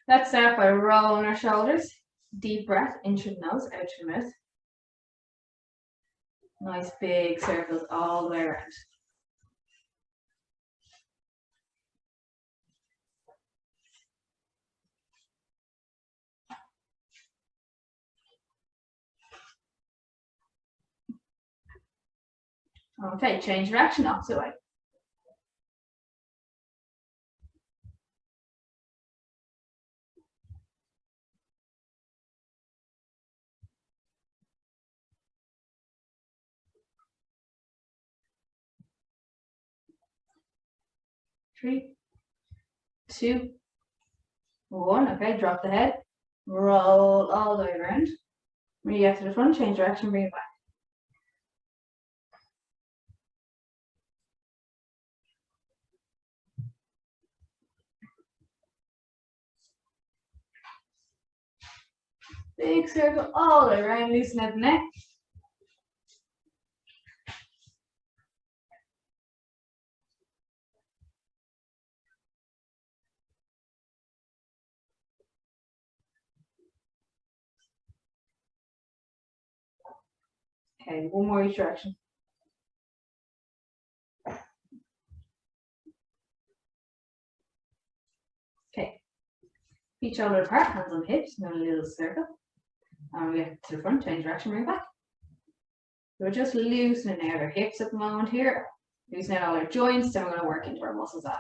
Let's start by rolling our shoulders. Deep breath in through the nose, out through the mouth. Nice big circles all the way around. Okay, change direction, opposite way. Three, two, one. Okay, drop the head. Roll all the way around. When you get to the front, change direction, bring it back. Big circle all the way around, loosen out the neck. Okay, one more each direction. Okay, feet shoulder apart, hands on the hips, and then a little circle. And we get to the front, change direction, bring it back. So we're just loosening out our hips at the moment here. Loosening out all our joints, then we're going to work into our muscles after.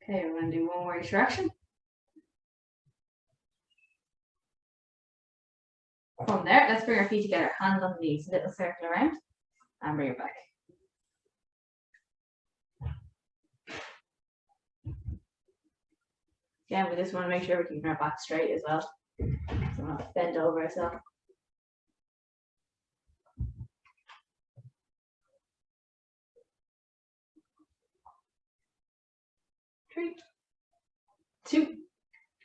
Okay, we're going to do one more each direction. From there, let's bring our feet together, hands on the knees, little circle around, and bring it back. Again, we just want to make sure we're keeping our back straight as well. So we're not bent over ourselves. Three, two,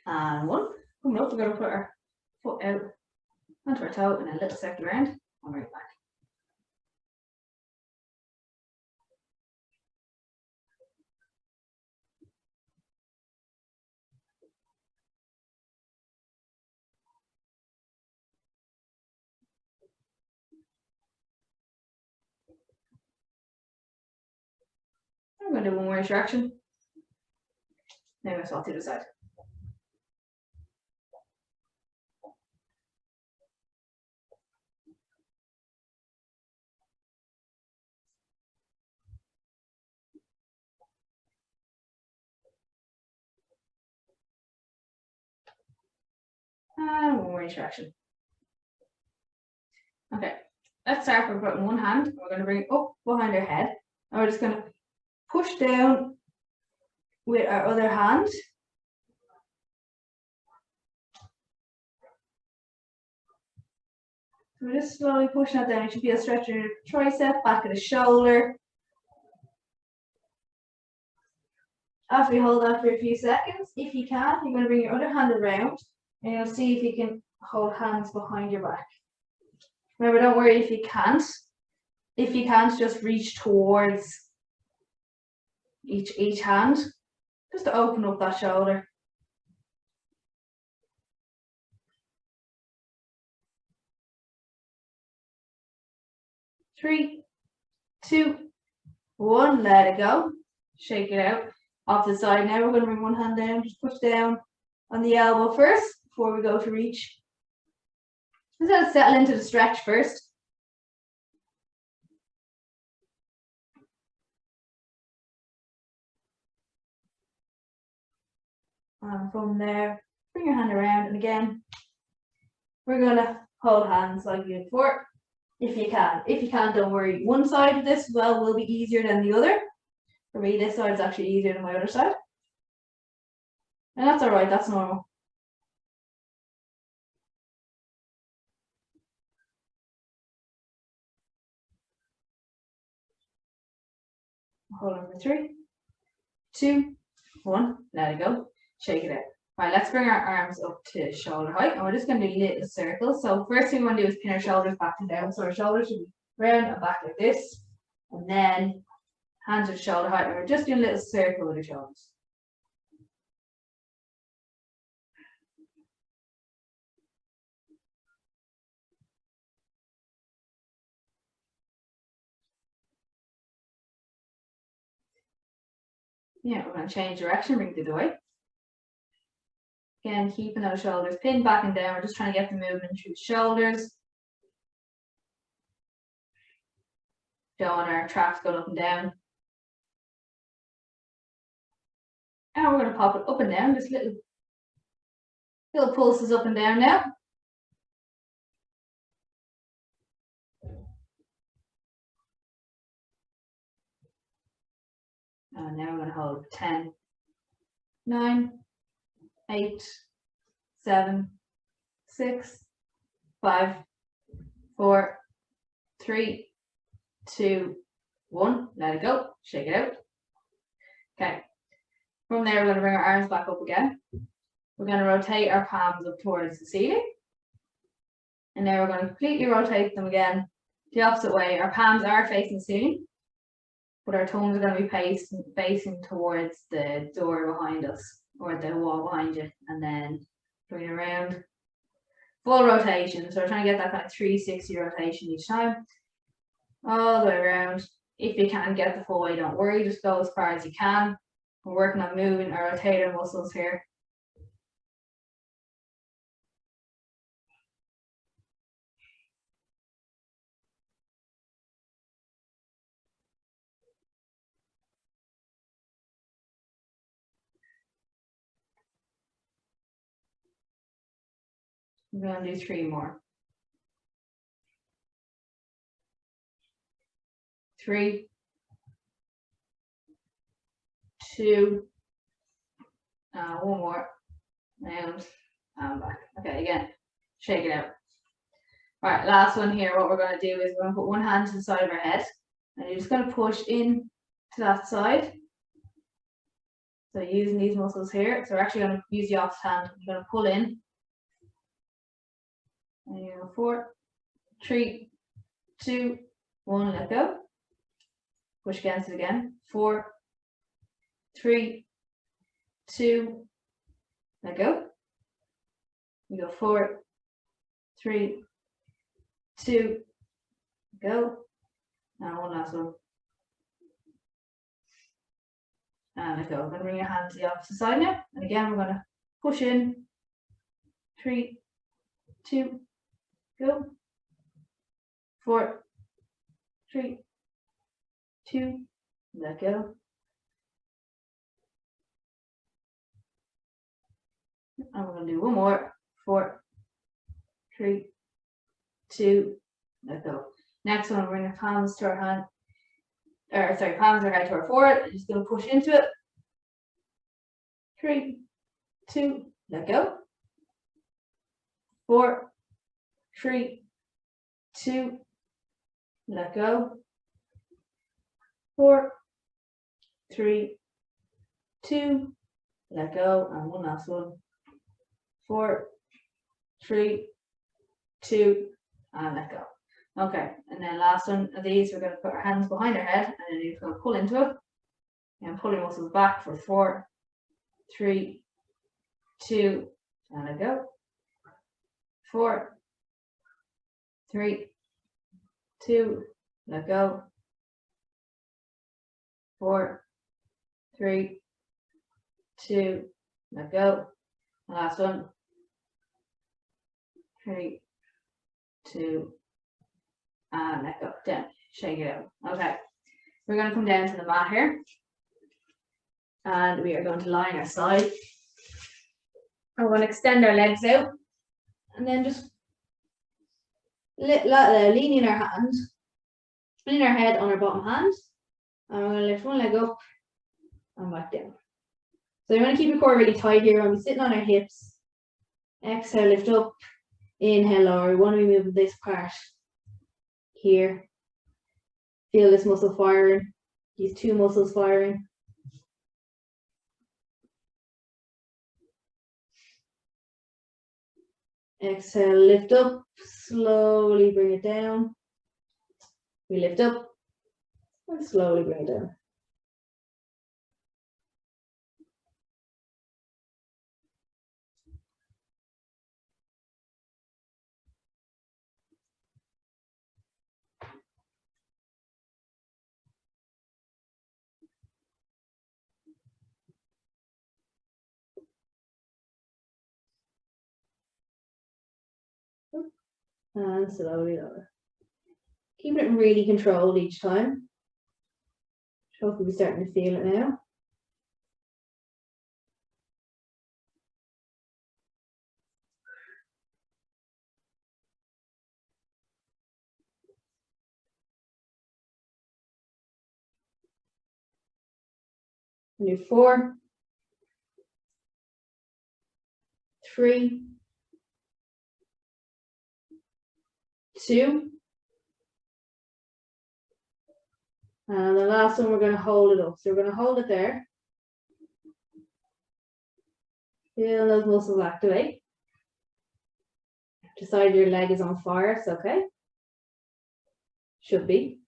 and one. Coming up, we're going to put our foot out onto our toe in a little circle around, and bring it back. I'm going to do one more direction. Then we'll swap to the side. And one more direction. Okay, let's start by putting one hand. We're going to bring it up behind our head. And we're just going to push down with our other hand. So we're just slowly pushing that down. You should feel stretching your tricep, back of the shoulder. After you hold that for a few seconds, if you can, you're going to bring your other hand around and you'll see if you can hold hands behind your back. Remember, don't worry if you can't. If you can't, just reach towards each hand, just to open up that shoulder. Three, two, one, let it go. Shake it out. Off the side now, we're going to bring one hand down, just push down on the elbow first before we go to reach. Just let it settle into the stretch first. And from there, bring your hand around, and again, we're going to hold hands like you did before, if you can. If you can't, don't worry. One side of this as well will be easier than the other. For me, this side is actually easier than my other side. And that's all right, that's normal. Hold on for three, 2, 1, let it go, shake it out. Right, let's bring our arms up to shoulder height, and we're just going to do little circles. So first thing we want to do is pin our shoulders back and down. So our shoulders should be round and back like this, and then hands at shoulder height, and we're just doing a little circle with the shoulders. Yeah, we're going to change direction, bring it the other way. Again, keeping those shoulders pinned back and down. We're just trying to get the movement through the shoulders. Don't want our traps going up and down. And we're going to pop it up and down, just little pulses up and down now. And now we're going to hold 10, 9, 8, 7, 6, 5, 4, 3, 2, 1. Let it go. Shake it out. Okay. From there, we're going to bring our arms back up again. We're going to rotate our palms up towards the ceiling. And now we're going to completely rotate them again the opposite way. Our palms are facing the ceiling, but our thumbs are going to be facing towards the door behind us, or the wall behind you, and then bring it around. Full rotation. So we're trying to get that kind of 360 rotation each time. All the way around. If you can't get the full way, don't worry, just go as far as you can. We're working on moving our rotator muscles here. We're going to do 3 more. 3, 2, 1 more, and back. Okay, again, shake it out. All right, last one here. What we're going to do is we're going to put one hand to the side of our head, and you're just going to push in to that side. So using these muscles here. So we're actually going to use the opposite hand. You're going to pull in. And you go 4, 3, 2, 1, let go. Push against it again. 4, 3, 2, let go. You go 4, 3, 2, go. And one last one. And let go. We're going to bring your hand to the opposite side now. And again, we're going to push in. 3, 2, go. 4, 3, 2, let go. And we're going to do one more. 4, 3, 2, let go. Next one, we're bring our palms to our hand. Palms are head to our forehead. Just going to push into it. 3, 2, let go. 4, 3, 2, let go. 4, 3, 2, let go. And one last one. 4, 3, 2, and let go. Okay, and then last one of these, we're going to put our hands behind our head, and then you're going to pull into it. And pull your muscles back for 4, 3, 2, and let go. 4, 3, 2, let go. 4, 3, 2, let go. And last one. 3, 2, and let go. Down. Shake it out. Okay. We're going to come down to the mat here. And we are going to lie on our side. We're going to extend our legs out. And then just leaning our hand, lean our head on our bottom hand. And we're going to lift one leg up and back down. So you want to keep your core really tight here. We'll be sitting on our hips. Exhale, lift up. Inhale, lower. We want to be moving this part here. Feel this muscle firing. These 2 muscles firing. Exhale, lift up, slowly bring it down. We lift up and slowly bring it down. And slowly lower. Keep it really controlled each time. Hopefully we're starting to feel it now. Do 4, 3, 2, and the last one we're going to hold it up. So we're going to hold it there. Feel those muscles activate. Decide your leg is on fire, it's okay. Should be.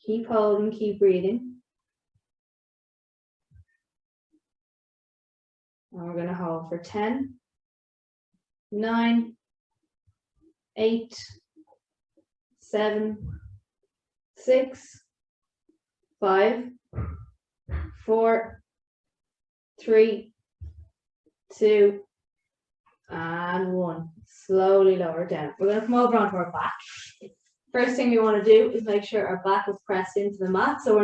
Keep holding, keep breathing. And we're going to hold for 10, 9, 8, 7, 6, 5, 4, 3, 2, and 1. Slowly lower down. We're going to come over onto our back. First thing we want to do is make sure our back is pressed into the mat, so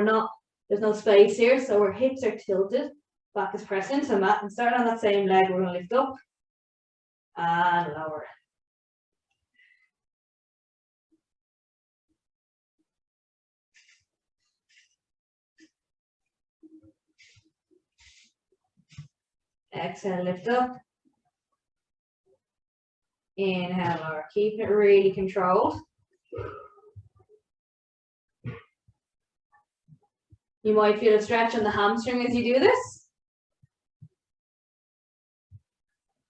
there's no space here, so our hips are tilted. Back is pressed into the mat, and starting on that same leg, we're going to lift up and lower. Exhale, lift up. Inhale, lower. Keep it really controlled. You might feel a stretch on the hamstring as you do this.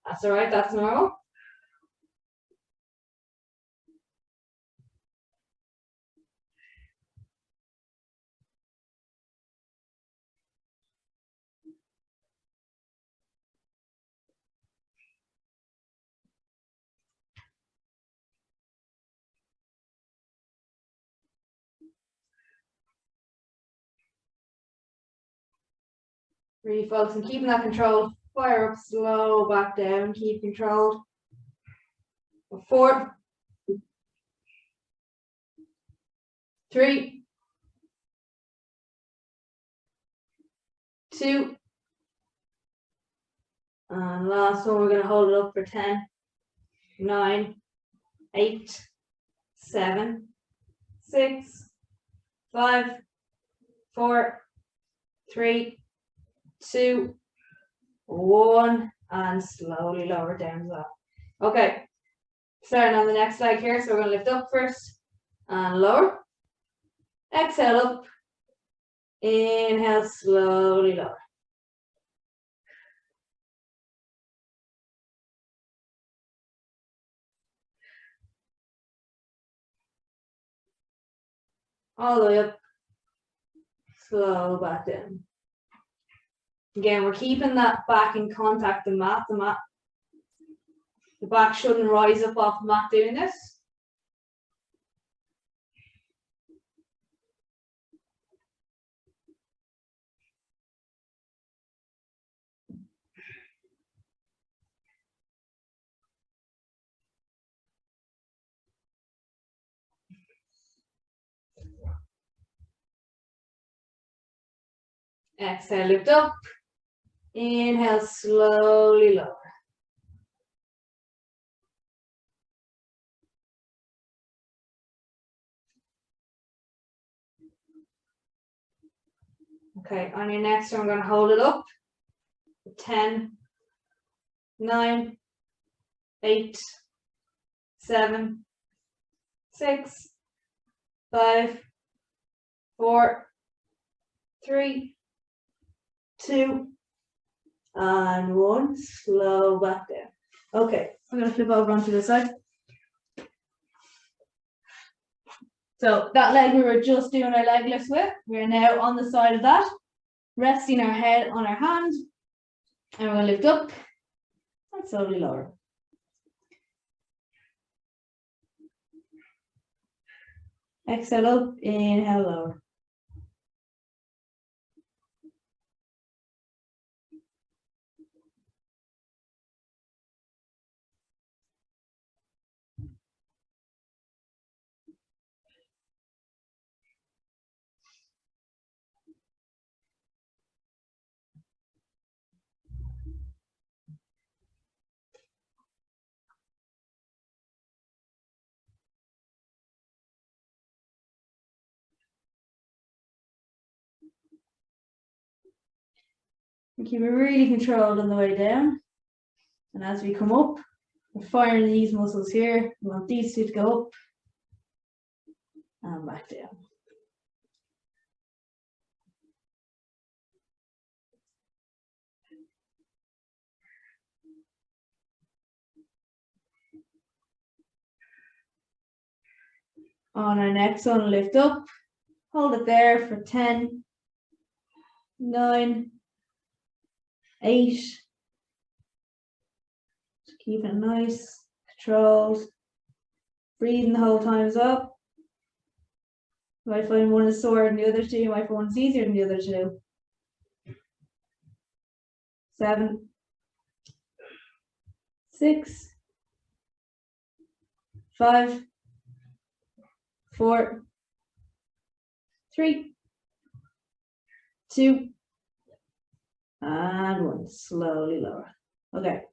That's all right, that's normal. Really focus on keeping that control. Fire up, slow back down, keep controlled. 4, 3, 2, and last one, we're going to hold it up for 10, 9, 8, 7, 6, 5, 4, 3, 2, 1, and slowly lower down as well. Okay, starting on the next leg here, so we're going to lift up first and lower. Exhale up. Inhale, slowly lower. All the way up. Slow back down. Again, we're keeping that back in contact with the mat. The back shouldn't rise up off the mat doing this. Exhale, lift up. Inhale, slowly lower. Okay, on your next one, we're going to hold it up. 10, 9, 8, 7, 6, 5, 4, 3, 2, and one, slow back down. Okay, I'm gonna flip over onto this side. So that leg we were just doing our leg lifts with, we're now on the side of that, resting our head on our hand, and we're gonna lift up and slowly lower. Exhale up, inhale lower. And keep it really controlled on the way down. And as we come up, we're firing these muscles here. We want these two to go up and back down. On our next one, lift up, hold it there for 10, 9, 8. Just keep it nice, controlled. Breathing the whole time as well. You might find one is sore than the other two, you might find one's easier than the other two. 7, 6, 5, 4, 3, 2, and 1. Slowly lower. Okay,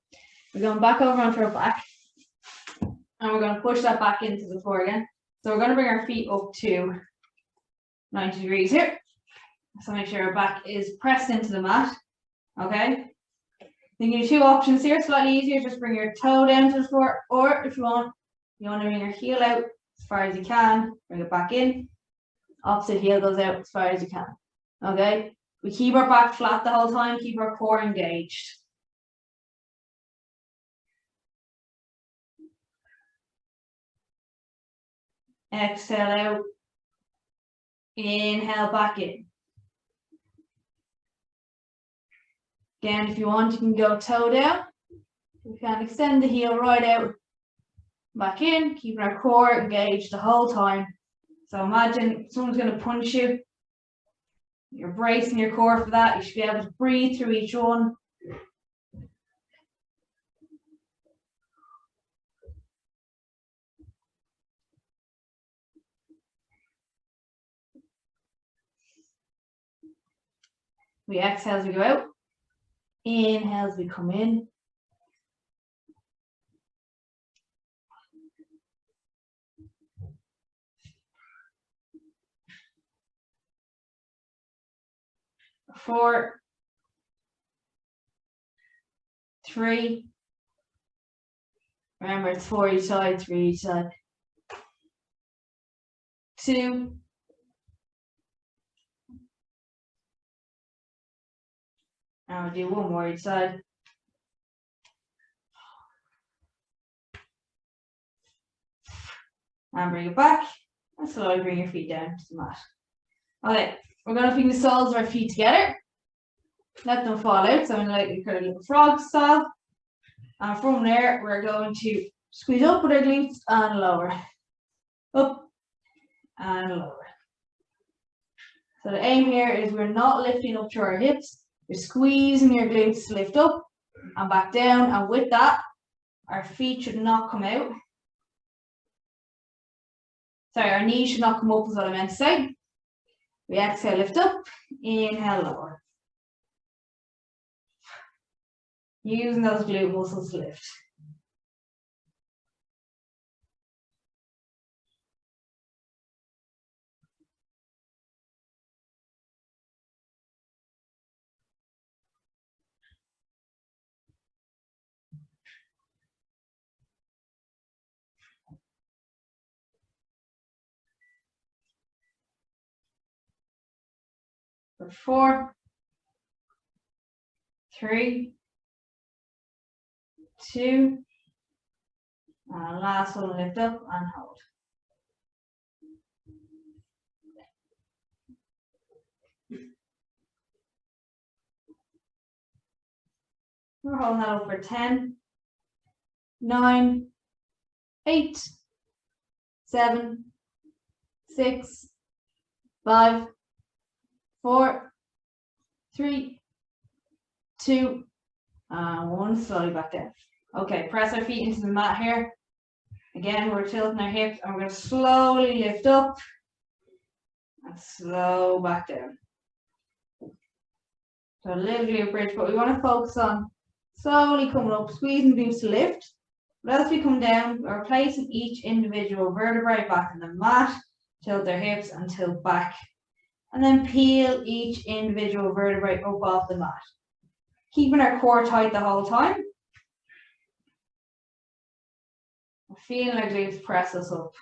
we're going back over onto our back, and we're going to push that back into the floor again. So we're going to bring our feet up to 90 degrees here. So make sure our back is pressed into the mat. Okay. Then you have two options here, slightly easier, just bring your toe down to the floor, or if you want to bring your heel out as far as you can, bring it back in. Opposite heel goes out as far as you can. Okay? We keep our back flat the whole time, keep our core engaged. Exhale out. Inhale back in. Again, if you want, you can go toe down. We can extend the heel right out, back in, keeping our core engaged the whole time. So imagine someone's going to punch you. You're bracing your core for that. You should be able to breathe through each one. We exhale as we go out. Inhale as we come in. Four, 3. Remember, it's 4 each side, 3 each side. 2. And we'll do one more each side. And bring it back. And slowly bring your feet down to the mat. Okay, we're going to bring the soles of our feet together. Let them fall out. So I'm going to kind of little frog style. And from there, we're going to squeeze up with our glutes and lower. Up and lower. So the aim here is we're not lifting up to our hips. You're squeezing your glutes to lift up and back down. And with that, our feet should not come out. Sorry, our knees should not come up is what I meant to say. We exhale, lift up, inhale, lower. Using those glute muscles to lift. For 4, 3, 2, and last one, lift up and hold. We're holding that up for 10, 9, 8, 7, 6, 5, 4, 3, 2, and 1. Slowly back down. Okay, press our feet into the mat here. Again, we're tilting our hips and we're going to slowly lift up and slow back down. So a little glute bridge, but we want to focus on slowly coming up, squeezing the glutes to lift. But as we come down, we're placing each individual vertebrae back on the mat, tilt their hips and tilt back. And then peel each individual vertebrae up off the mat. Keeping our core tight the whole time. Feeling our glutes press us up.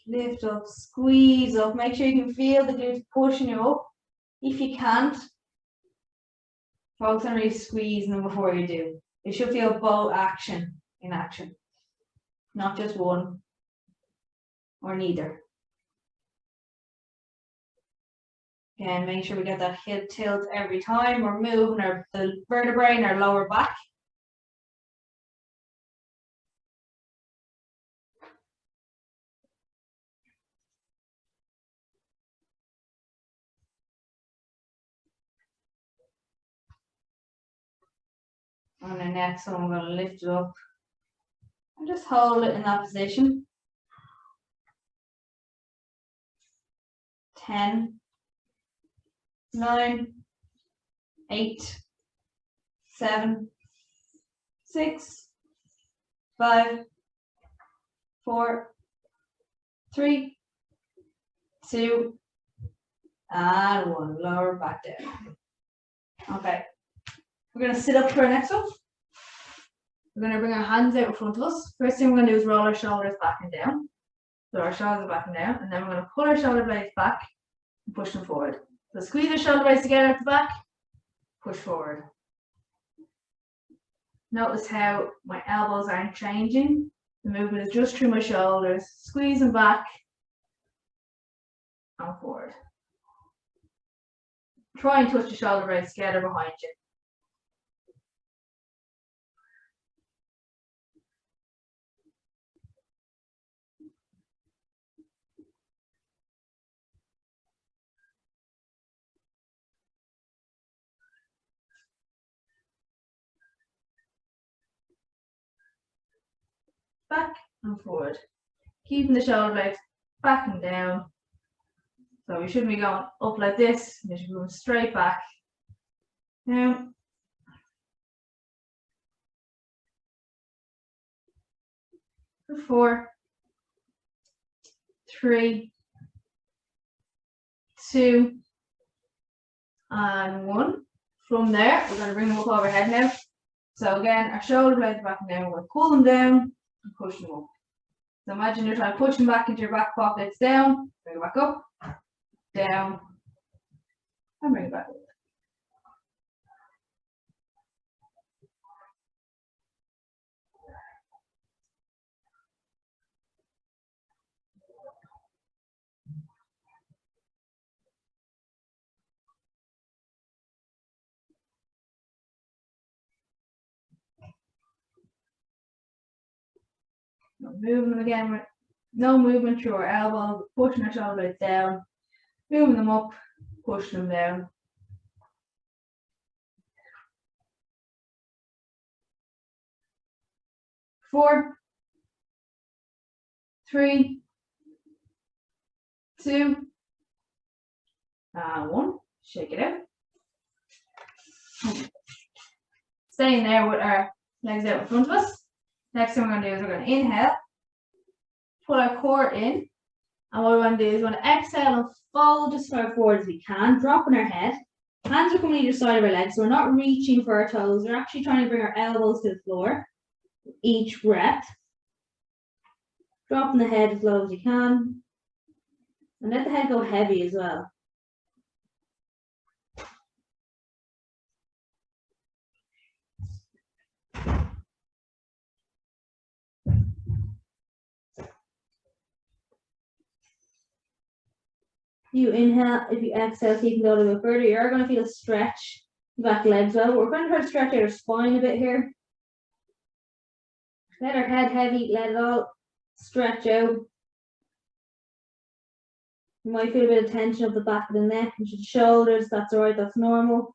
Lift up, squeeze up. Make sure you can feel the glutes pushing you up. If you can't, focus on really squeezing them before you do. You should feel both action in action, not just one or neither. Again, make sure we get that hip tilt every time. We're moving the vertebrae in our lower back. And the next one, we're going to lift it up and just hold it in that position. 10, 9, 8, 7, 6, 5, 4, 3, 2, and 1. Lower back down. Okay. We're going to sit up for our next one. We're going to bring our hands out in front of us. First thing we're going to do is roll our shoulders back and down. So our shoulders are back and down, and then we're going to pull our shoulder blades back and push them forward. So squeeze our shoulder blades together at the back, push forward. Notice how my elbows aren't changing. The movement is just through my shoulders, squeezing back and forward. Try and touch the shoulder blades together behind you. Back and forward. Keeping the shoulder blades back and down. So we shouldn't be going up like this. We should be going straight back. Now, 4, 3, 2, and 1. From there, we're going to bring them up overhead now. So again, our shoulder blades back and down. We're going to pull them down and push them up. So imagine you're trying to push them back into your back pockets, down, bring it back up, down, and bring it back up. Moving them again with no movement through our elbows, pushing our shoulder blades down, moving them up, pushing them down. Four, 3, 2, and 1. Shake it out. Staying there with our legs out in front of us. Next thing we're going to do is we're going to inhale, pull our core in, and what we want to do is we want to exhale and fold as far forward as we can, dropping our head, Hands are coming either side of our legs, so we're not reaching for our toes. We're actually trying to bring our elbows to the floor. Each breath. Dropping the head as low as you can. And let the head go heavy as well. You inhale, if you exhale, so you can go a little bit further. You're going to feel a stretch back legs well. We're going to try to stretch out our spine a bit here. Let our head heavy, let it all stretch out. You might feel a bit of tension of the back of the neck and the shoulders. That's all right, that's normal.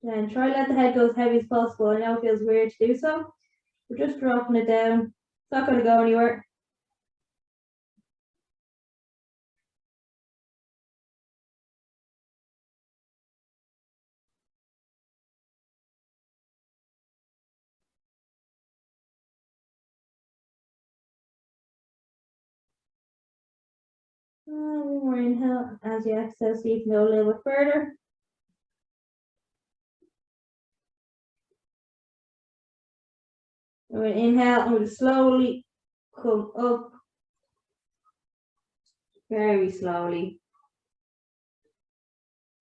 And try to let the head go as heavy as possible. I know it feels weird to do so. We're just dropping it down. It's not going to go anywhere. One more inhale as you exhale, so you can go a little bit further. And we're going to inhale and we'll slowly come up. Very slowly.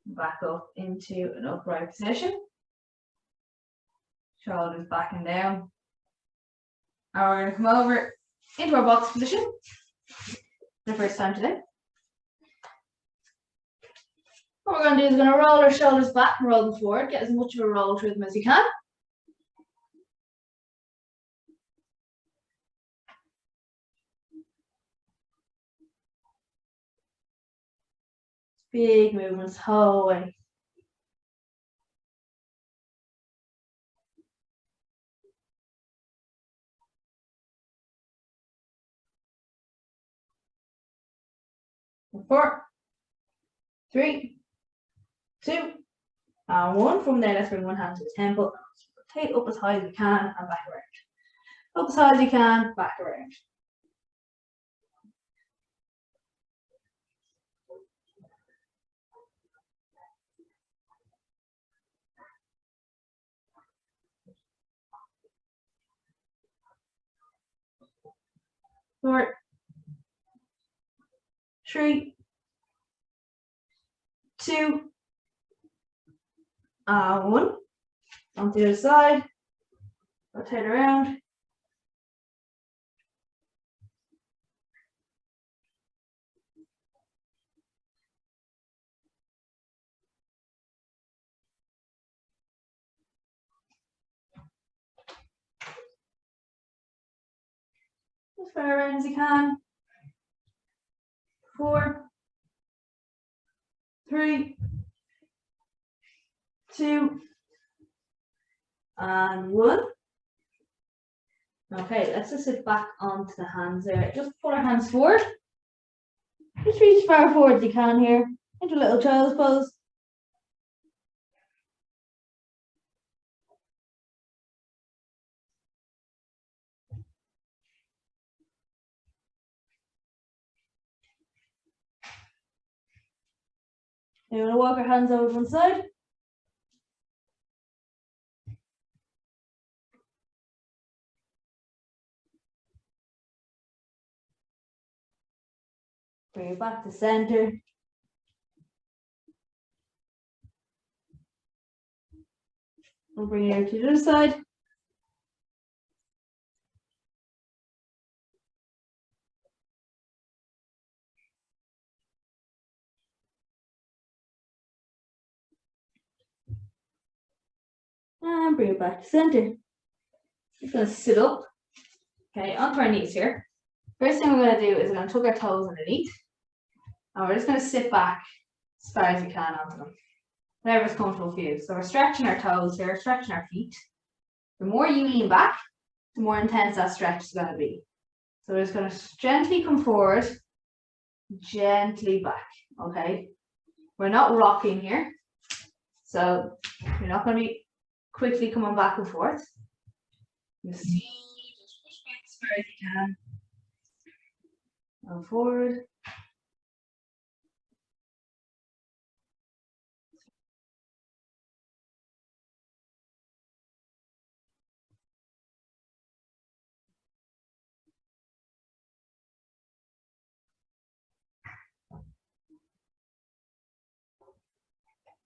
Back up into an upright position. Shoulders back and down. And we're going to come over into our box position. The first time today. What we're going to do is going to roll our shoulders back and roll them forward. Get as much of a roll through them as you can. Big movements whole way. Four, three, two, and one. From there, let's bring one hand to the temple. Take up as high as you can and back around. Up as high as you can, back around. Four, three, two, and one. On the other side. Rotate around. As far around as you can. 4, 3, 2, and 1. Okay, let's just sit back onto the hands there. Just pull our hands forward. Just reach as far forward as you can here. Into a little child's pose. We're going to walk our hands over to one side. Bring it back to center. We'll bring it out to the other side. And bring it back to center. Just going to sit up. Okay, onto our knees here. First thing we're going to do is we're going to tuck our toes underneath. And we're just going to sit back as far as we can onto them. Whatever's comfortable for you. So we're stretching our toes here, stretching our feet. The more you lean back, the more intense that stretch is going to be. So we're just going to gently come forward, gently back, okay? We're not rocking here, so you're not going to be quickly coming back and forth. Just push back as far as you can. And forward.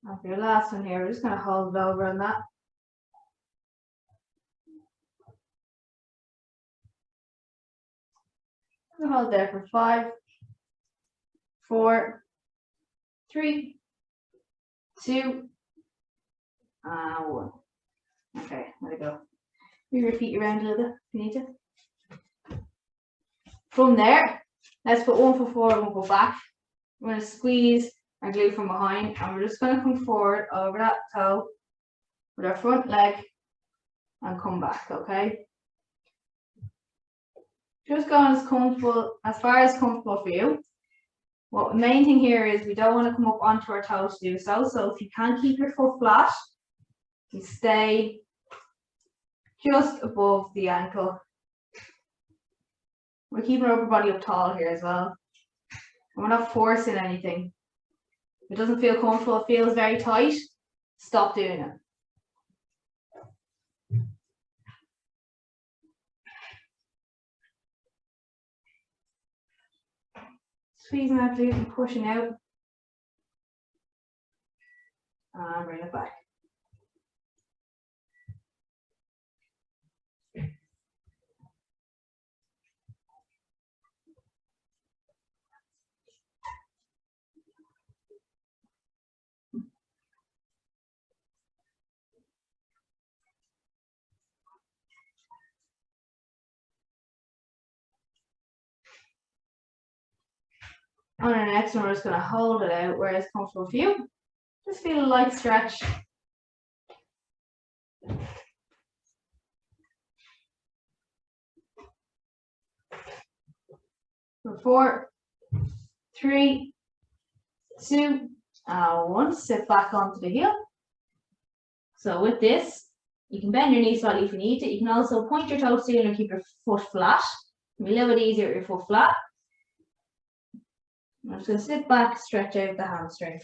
And for your last one here, we're just going to hold it over on that. We'll hold there for 5, 4, 3, 2, and 1. Okay, let it go. We repeat around a little bit if you need to. From there, let's put 1 foot forward, 1 foot back. We're going to squeeze our glute from behind, and we're just going to come forward over that toe with our front leg and come back, okay? Just going as comfortable, as far as comfortable for you. What the main thing here is we don't want to come up onto our toes to do so. So if you can keep your foot flat, you stay just above the ankle. We're keeping our upper body up tall here as well. And we're not forcing anything. If it doesn't feel comfortable, it feels very tight, stop doing it. Squeezing that glute and pushing out. And bring it back. On our next one, we're just going to hold it out where it's comfortable for you. Just feel a light stretch. For 4, 3, 2, and 1. Sit back onto the heel. So with this, you can bend your knees slightly if you need to. You can also point your toes down and keep your foot flat. It'll be a little bit easier with your foot flat. I'm just going to sit back, stretch out the hamstring.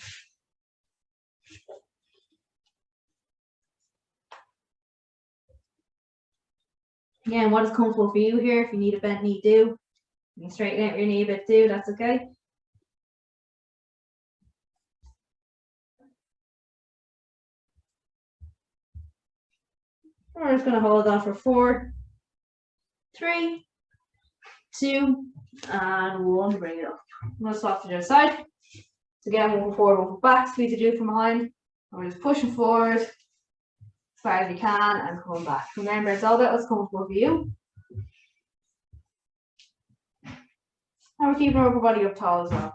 Again, what is comfortable for you here? If you need a bent knee, do. You can straighten out your knee a bit, do. That's okay. We're just going to hold on for 4, 3, 2, and 1. Bring it up. I'm going to swap to the other side. So again, 1 forward, 1 back. Squeeze the glute from behind. And we're just pushing forward as far as you can and coming back. Remember, it's all about what's comfortable for you. And we're keeping our upper body up tall as well.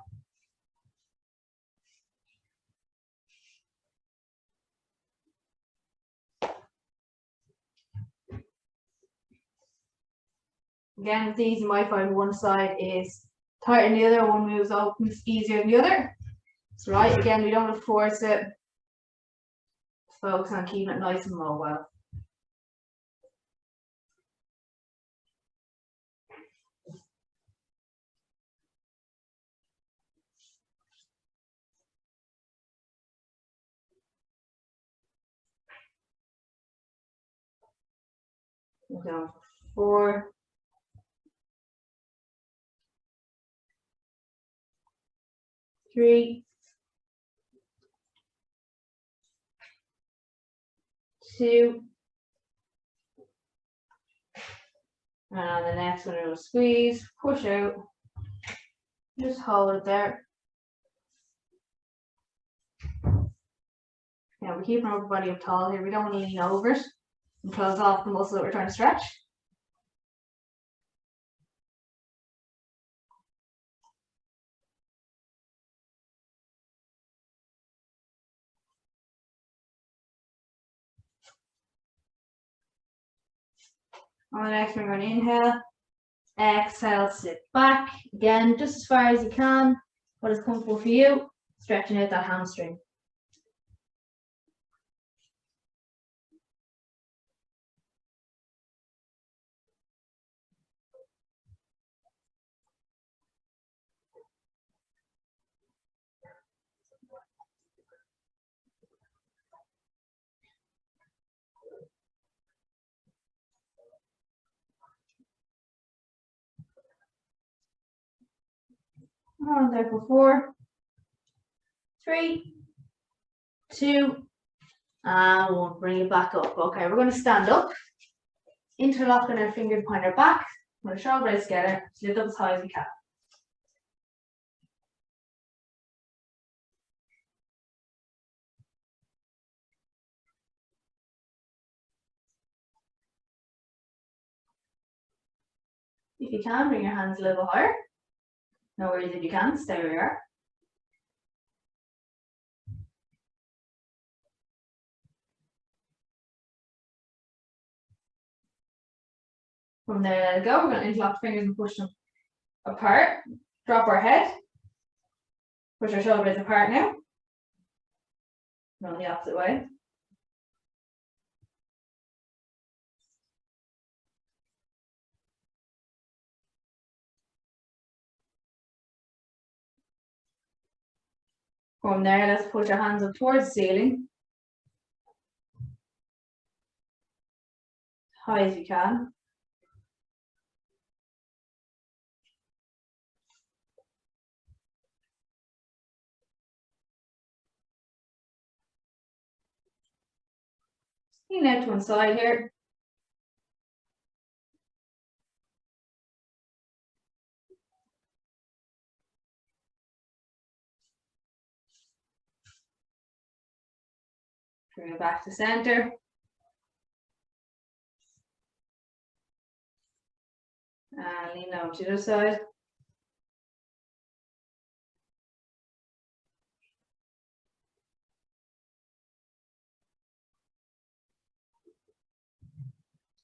Again, with these, you might find one side is tighter than the other, one moves open, it's easier than the other. So right, again, we don't want to force it. Focus on keeping it nice and mobile. Down for 4, 3, 2, and the next one we'll squeeze, push out, just hold it there. Yeah, we're keeping our upper body up tall here. We don't want to lean over it and close off the muscle that we're trying to stretch. On the next one, we're going to inhale, exhale, sit back. Again, just as far as you can, what is comfortable for you. stretching out that hamstring. On there for 4, 3, 2, and 1. Bring it back up. Okay, we're going to stand up, interlocking our fingers behind our back. We're going to shoulder blades together, lift up as high as we can. If you can, bring your hands a little higher. No worries if you can't, stay where you are. From there, let it go. We're going to interlock the fingers and push them apart. Drop our head. Push our shoulder blades apart now. Run the opposite way. From there, let's push our hands up towards the ceiling. High as you can. Lean out to one side here. Bring it back to center. And lean over to the other side.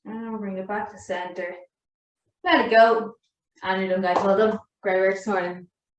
And we'll bring it back to center. Let it go. And you're done, guys. Well done. Great work this morning.